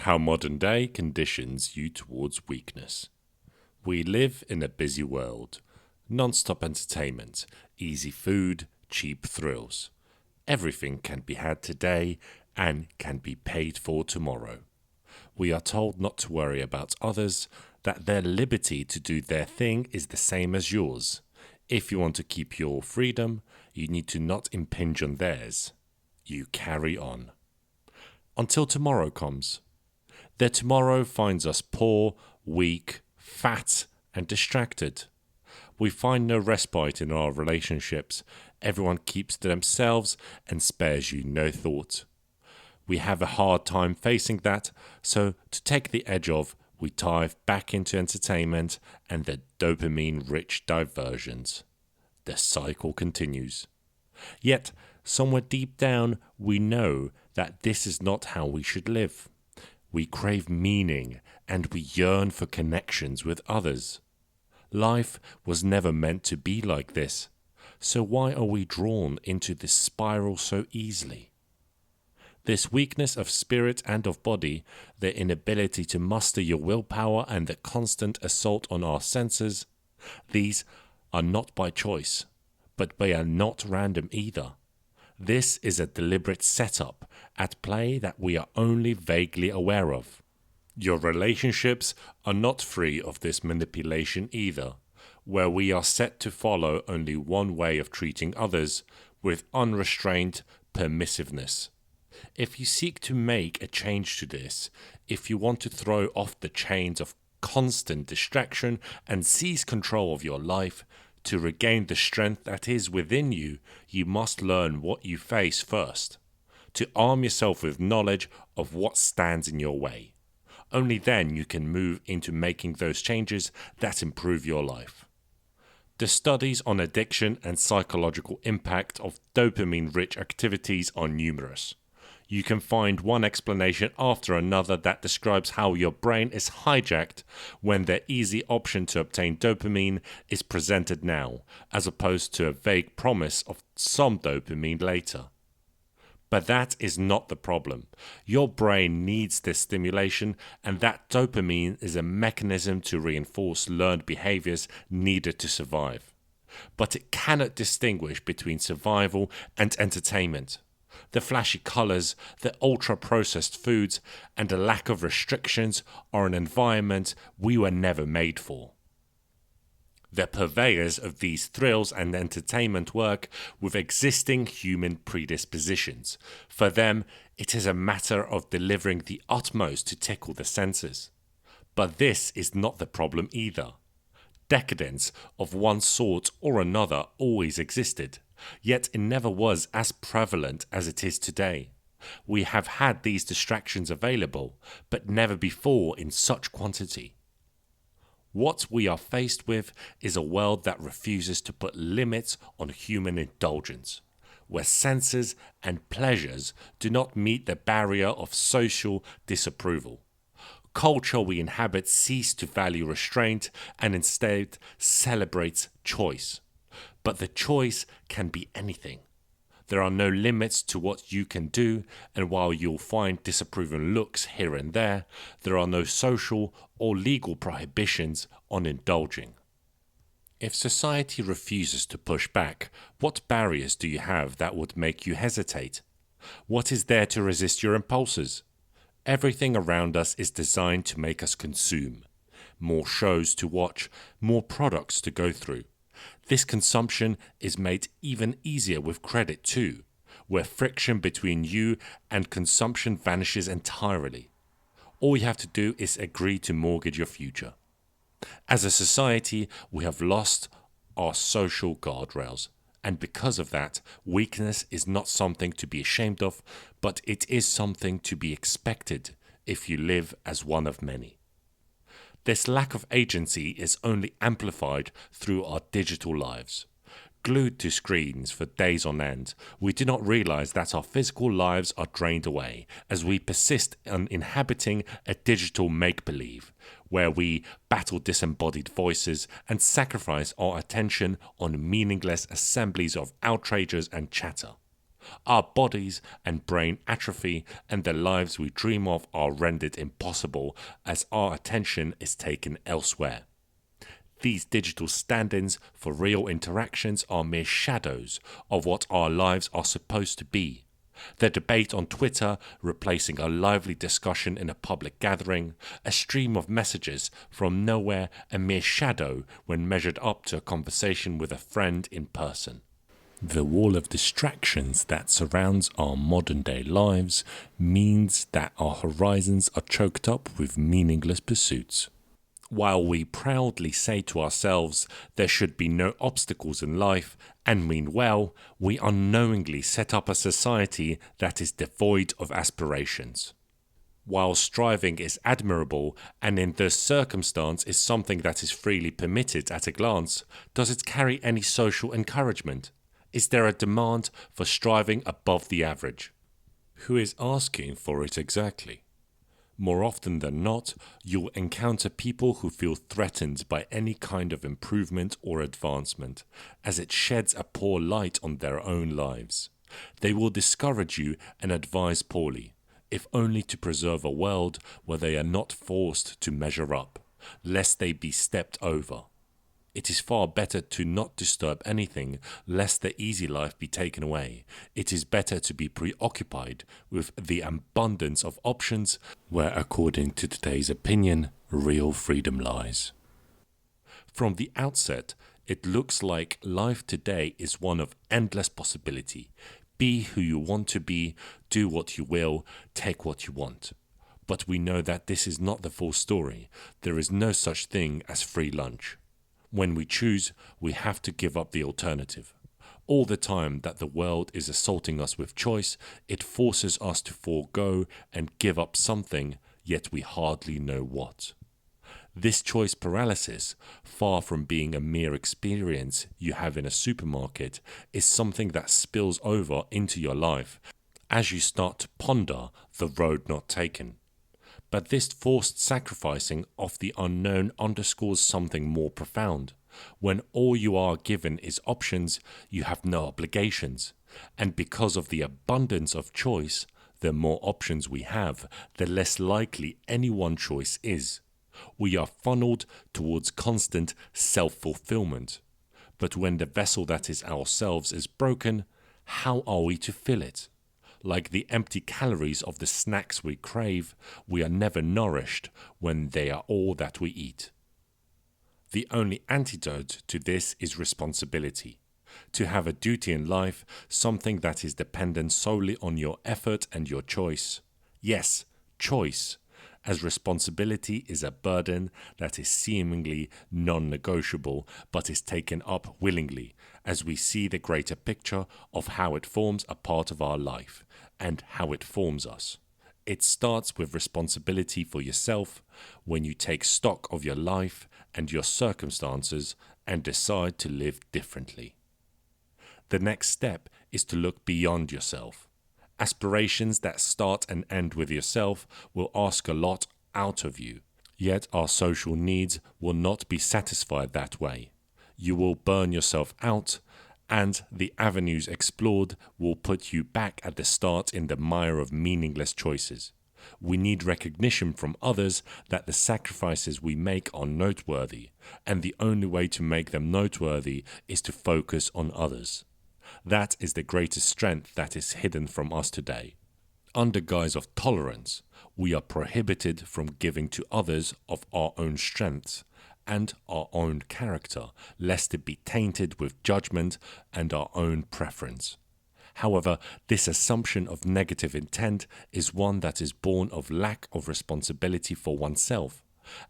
How modern day conditions you towards weakness. We live in a busy world. Non-stop entertainment, easy food, cheap thrills. Everything can be had today and can be paid for tomorrow. We are told not to worry about others, that their liberty to do their thing is the same as yours. If you want to keep your freedom, you need to not impinge on theirs. You carry on. Until tomorrow comes. Their tomorrow finds us poor, weak, fat, and distracted. We find no respite in our relationships. Everyone keeps to themselves and spares you no thought. We have a hard time facing that, so to take the edge off, we dive back into entertainment and the dopamine-rich diversions. The cycle continues. Yet, somewhere deep down, we know that this is not how we should live. We crave meaning and we yearn for connections with others. Life was never meant to be like this, so why are we drawn into this spiral so easily? This weakness of spirit and of body, the inability to muster your willpower and the constant assault on our senses, these are not by choice, but they are not random either. This is a deliberate setup at play that we are only vaguely aware of. Your relationships are not free of this manipulation either, where we are set to follow only one way of treating others with unrestrained permissiveness. If you seek to make a change to this, if you want to throw off the chains of constant distraction and seize control of your life, to regain the strength that is within you, you must learn what you face first. To arm yourself with knowledge of what stands in your way. Only then you can move into making those changes that improve your life. The studies on addiction and psychological impact of dopamine-rich activities are numerous. You can find one explanation after another that describes how your brain is hijacked when the easy option to obtain dopamine is presented now, as opposed to a vague promise of some dopamine later. But that is not the problem. Your brain needs this stimulation, and that dopamine is a mechanism to reinforce learned behaviors needed to survive. But it cannot distinguish between survival and entertainment. The flashy colors, the ultra-processed foods, and the lack of restrictions are an environment we were never made for. The purveyors of these thrills and entertainment work with existing human predispositions. For them, it is a matter of delivering the utmost to tickle the senses. But this is not the problem either. Decadence of one sort or another always existed, yet it never was as prevalent as it is today. We have had these distractions available, but never before in such quantity. What we are faced with is a world that refuses to put limits on human indulgence, where senses and pleasures do not meet the barrier of social disapproval. Culture we inhabit ceases to value restraint and instead celebrates choice. But the choice can be anything. There are no limits to what you can do, and while you'll find disapproving looks here and there, there are no social or legal prohibitions on indulging. If society refuses to push back, what barriers do you have that would make you hesitate? What is there to resist your impulses? Everything around us is designed to make us consume. More shows to watch, more products to go through. This consumption is made even easier with credit too, where friction between you and consumption vanishes entirely. All you have to do is agree to mortgage your future. As a society, we have lost our social guardrails, and because of that, weakness is not something to be ashamed of, but it is something to be expected if you live as one of many. This lack of agency is only amplified through our digital lives. Glued to screens for days on end, we do not realize that our physical lives are drained away as we persist in inhabiting a digital make-believe, where we battle disembodied voices and sacrifice our attention on meaningless assemblies of outrages and chatter. Our bodies and brain atrophy, and the lives we dream of are rendered impossible as our attention is taken elsewhere. These digital stand-ins for real interactions are mere shadows of what our lives are supposed to be. The debate on Twitter replacing a lively discussion in a public gathering, a stream of messages from nowhere, a mere shadow when measured up to a conversation with a friend in person. The wall of distractions that surrounds our modern-day lives means that our horizons are choked up with meaningless pursuits. While we proudly say to ourselves there should be no obstacles in life and mean well, we unknowingly set up a society that is devoid of aspirations. While striving is admirable and in this circumstance is something that is freely permitted at a glance, does it carry any social encouragement? Is there a demand for striving above the average? Who is asking for it exactly? More often than not, you'll encounter people who feel threatened by any kind of improvement or advancement, as it sheds a poor light on their own lives. They will discourage you and advise poorly, if only to preserve a world where they are not forced to measure up, lest they be stepped over. It is far better to not disturb anything, lest the easy life be taken away. It is better to be preoccupied with the abundance of options where, according to today's opinion, real freedom lies. From the outset, it looks like life today is one of endless possibility. Be who you want to be, do what you will, take what you want. But we know that this is not the full story. There is no such thing as free lunch. When we choose, we have to give up the alternative. All the time that the world is assaulting us with choice, it forces us to forego and give up something, yet we hardly know what. This choice paralysis, far from being a mere experience you have in a supermarket, is something that spills over into your life as you start to ponder the road not taken. But this forced sacrificing of the unknown underscores something more profound. When all you are given is options, you have no obligations. And because of the abundance of choice, the more options we have, the less likely any one choice is. We are funneled towards constant self-fulfillment. But when the vessel that is ourselves is broken, how are we to fill it? Like the empty calories of the snacks we crave, we are never nourished when they are all that we eat. The only antidote to this is responsibility. To have a duty in life, something that is dependent solely on your effort and your choice. Yes, choice, as responsibility is a burden that is seemingly non-negotiable but is taken up willingly, as we see the greater picture of how it forms a part of our life and how it forms us. It starts with responsibility for yourself when you take stock of your life and your circumstances and decide to live differently. The next step is to look beyond yourself. Aspirations that start and end with yourself will ask a lot out of you, yet our social needs will not be satisfied that way. You will burn yourself out, and the avenues explored will put you back at the start in the mire of meaningless choices. We need recognition from others that the sacrifices we make are noteworthy, and the only way to make them noteworthy is to focus on others. That is the greatest strength that is hidden from us today. Under guise of tolerance, we are prohibited from giving to others of our own strengths and our own character, lest it be tainted with judgment and our own preference. However, this assumption of negative intent is one that is born of lack of responsibility for oneself,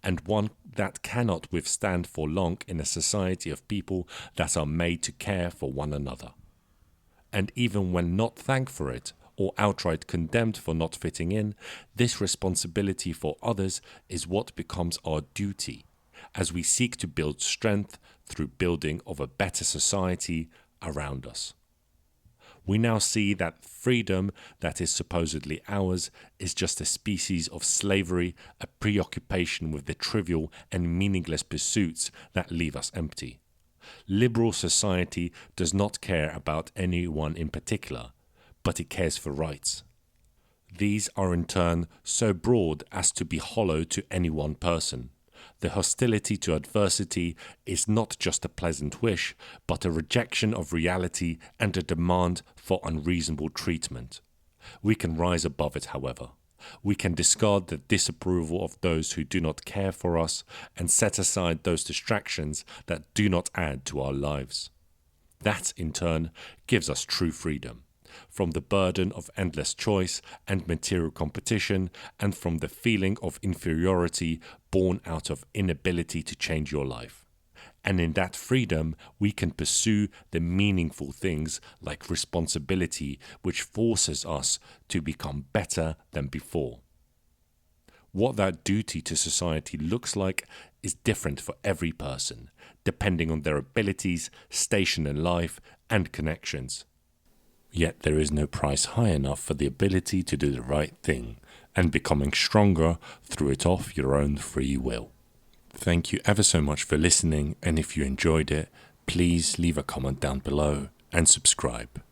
and one that cannot withstand for long in a society of people that are made to care for one another. And even when not thanked for it, or outright condemned for not fitting in, this responsibility for others is what becomes our duty, as we seek to build strength through building of a better society around us. We now see that freedom that is supposedly ours is just a species of slavery, a preoccupation with the trivial and meaningless pursuits that leave us empty. Liberal society does not care about anyone in particular, but it cares for rights. These are in turn so broad as to be hollow to any one person. The hostility to adversity is not just a pleasant wish, but a rejection of reality and a demand for unreasonable treatment. We can rise above it, however. We can discard the disapproval of those who do not care for us and set aside those distractions that do not add to our lives. That, in turn, gives us true freedom, from the burden of endless choice and material competition, and from the feeling of inferiority born out of inability to change your life. And in that freedom, we can pursue the meaningful things like responsibility, which forces us to become better than before. What that duty to society looks like is different for every person, depending on their abilities, station in life, and connections. Yet there is no price high enough for the ability to do the right thing and becoming stronger through it of your own free will. Thank you ever so much for listening, and if you enjoyed it, please leave a comment down below and subscribe.